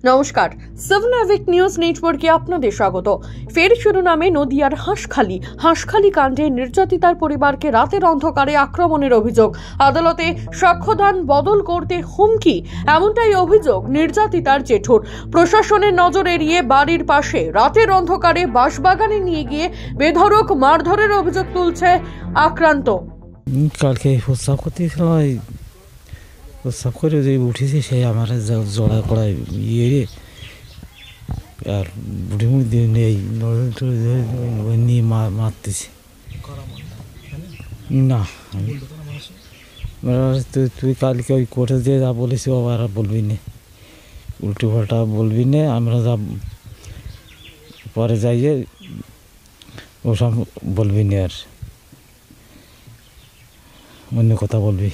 নমস্কার, সেভনাভিক নিউজ নেটওয়ার্কে আপনাদের স্বাগত। ফের শিরোনামে নদিয়ার হাঁসখালি কাণ্ডে নির্যাতিতার পরিবারকে রাতের অন্ধকারে আক্রমণের অভিযোগ। আদালতে সাক্ষ্যদান বদল করতে হুমকি, এমনটাই অভিযোগ নির্যাতিতার জেঠুর। প্রশাসনের নজর এড়িয়ে বাড়ির পাশে রাতের অন্ধকারে বাঁশবাগানে নিয়ে গিয়ে বেধড়ক মারধরের অভিযোগ তুলছে আক্রান্ত। কালকে প্রস্তাব করতে প্রস্তাব করে যে উঠেছে সে আমার জড়া কড়াই ইয়ে আর বুড়ি মুড়ি দিয়ে নেই নিয়ে মারতেছে না। তুই কালকে ওই কোর্টে দিয়ে যা বলিস আর বলবি না, উল্টো পাল্টা বলবি না। আমরা যা পরে যাইয়ে ওসব বলবি না, আর অন্য কথা বলবি।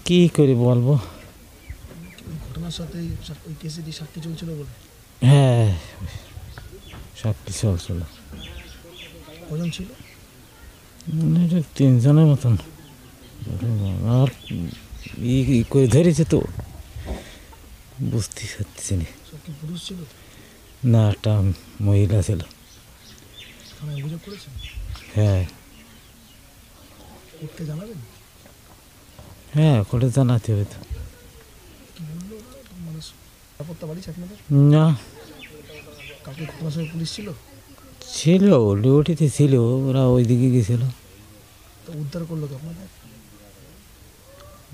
কি করে বলবো? হ্যাঁ, সাক্ষী চলছিল। 3 জনের মতন। আর ই করে ধরেছে তো বুঝতে পারছি না, একটা মহিলা ছিল। হ্যাঁ হ্যাঁ, কোর্টে জানাতে হবে তো। না, ছিল ডিউটিতে ছিল, ওরা ওইদিকে গেছিল।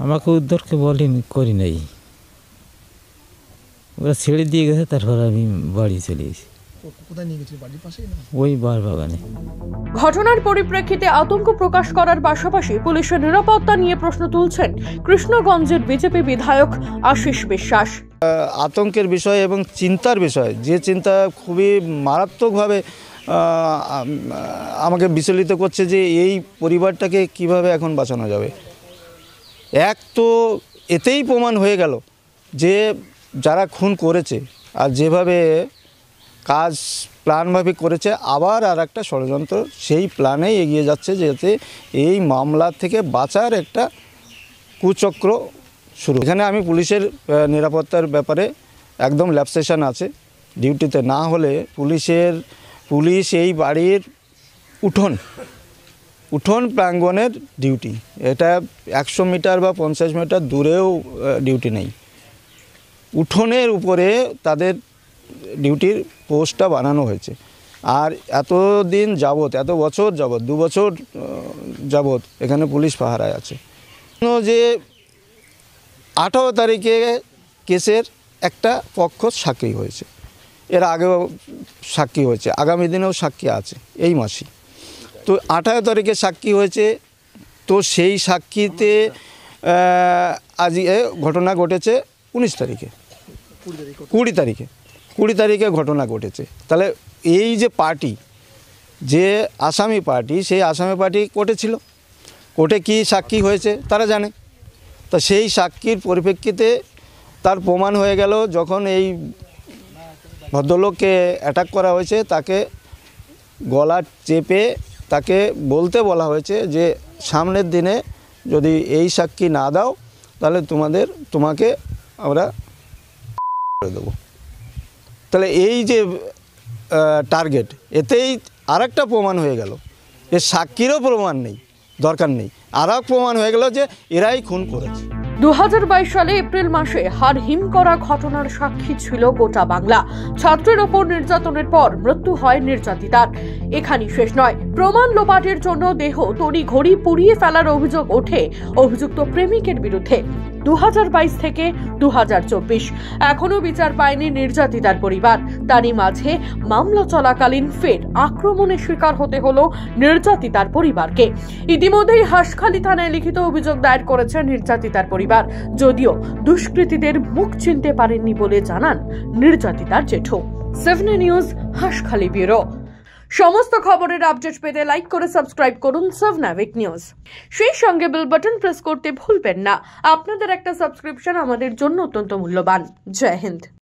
আমাকে উদ্ধারকে বলেনি, করি নাই, ওরা ছেড়ে দিয়ে গেছে। তারপর আমি বাড়ি চলে এসেছি। ওই বাঁশবাগানে। ঘটনার পরিপ্রেক্ষিতে আতঙ্ক প্রকাশ করার পাশাপাশি পুলিশের নিরাপত্তা নিয়ে প্রশ্ন তুলছেন কৃষ্ণগঞ্জের বিজেপি বিধায়ক আশিস বিশ্বাস। আতঙ্কের বিষয় এবং চিন্তার বিষয়, যে চিন্তা খুবই মারাত্মকভাবে আমাকে বিচলিত করছে যে এই পরিবারটাকে কিভাবে এখন বাঁচানো যাবে। এক তো এতেই প্রমাণ হয়ে গেল যে যারা খুন করেছে আর যেভাবে কাজ প্ল্যানভাবে করেছে, আবার আর একটা ষড়যন্ত্র সেই প্ল্যানেই এগিয়ে যাচ্ছে, যাতে এই মামলা থেকে বাঁচার একটা কুচক্র শুরু। এখানে আমি পুলিশের নিরাপত্তার ব্যাপারে একদম ল্যাবসেশন আছে। ডিউটিতে না হলে পুলিশ এই বাড়ির উঠোন প্রাঙ্গণের ডিউটি, এটা 100 মিটার বা 50 মিটার দূরেও ডিউটি নেই। উঠোনের উপরে তাদের ডিউটির পোস্টটা বানানো হয়েছে। আর এতদিন যাবৎ, এত বছর যাবৎ, 2 বছর যাবৎ এখানে পুলিশ পাহারায় আছে। যে 18 তারিখে কেসের একটা পক্ষ সাক্ষী হয়েছে, এর আগেও সাক্ষী হয়েছে, আগামী দিনেও সাক্ষী আছে এই মাসে। তো 18 তারিখে সাক্ষী হয়েছে। তো সেই সাক্ষীতে আজ ঘটনা ঘটেছে 19 তারিখে, 20 তারিখে ঘটনা ঘটেছে। তাহলে এই যে পার্টি, যে আসামি পার্টি, সেই আসামি পার্টি কোর্টে ছিল। কোর্টে কি সাক্ষী হয়েছে তারা জানে। তা সেই সাক্ষীর পরিপ্রেক্ষিতে তার প্রমাণ হয়ে গেল, যখন এই ভদ্রলোককে অ্যাটাক করা হয়েছে, তাকে গলা চেপে তাকে বলতে বলা হয়েছে যে সামনের দিনে যদি এই সাক্ষী না দাও তাহলে তোমাকে আমরা করে দেবো। তাহলে এই যে টার্গেট, এতেই আরেকটা প্রমাণ হয়ে গেল। এর সাক্ষীরও প্রমাণ নেই, দরকার নেই, আর এক প্রমাণ হয়ে গেল যে এরাই খুন করেছে। 2022 সালে এপ্রিল মাসে হাড়হিম করা ঘটনার সাক্ষী ছিল গোটা বাংলা। ছাত্রের ওপর নির্যাতনের পর মৃত্যু হয় নির্যাতিতার। এখানেই শেষ নয়, প্রমাণ লোপাটের জন্য দেহ তড়িঘড়ি পুড়িয়ে ফেলার অভিযোগ ওঠে অভিযুক্ত প্রেমিকের বিরুদ্ধে। 2022 থেকে 2024 এখনো বিচার পায়নি নির্যাতিতার পরিবার। তারই মাঝে মামলা চলাকালীন ফের আক্রমণের শিকার হতে হলো নির্যাতিতার পরিবারকে। ইতিমধ্যেই হাঁসখালি থানায় লিখিত অভিযোগ দায়ের করেছে নির্যাতিতার পরিবার, যদিও দুষ্কৃতীদের মুখ চিনতে পারেননি বলে জানান নির্যাতিতার জেঠু। 7 নিউজ হাঁসখালি ব্যুরো। সমস্ত খবরের আপডেট পেতে লাইক করে সাবস্ক্রাইব করুন সেভনাভিক নিউজ। সেই সঙ্গে বেল বাটন প্রেস করতে ভুলবেন না। আপনাদের একটা সাবস্ক্রিপশন আমাদের জন্য অত্যন্ত মূল্যবান। জয় হিন্দ।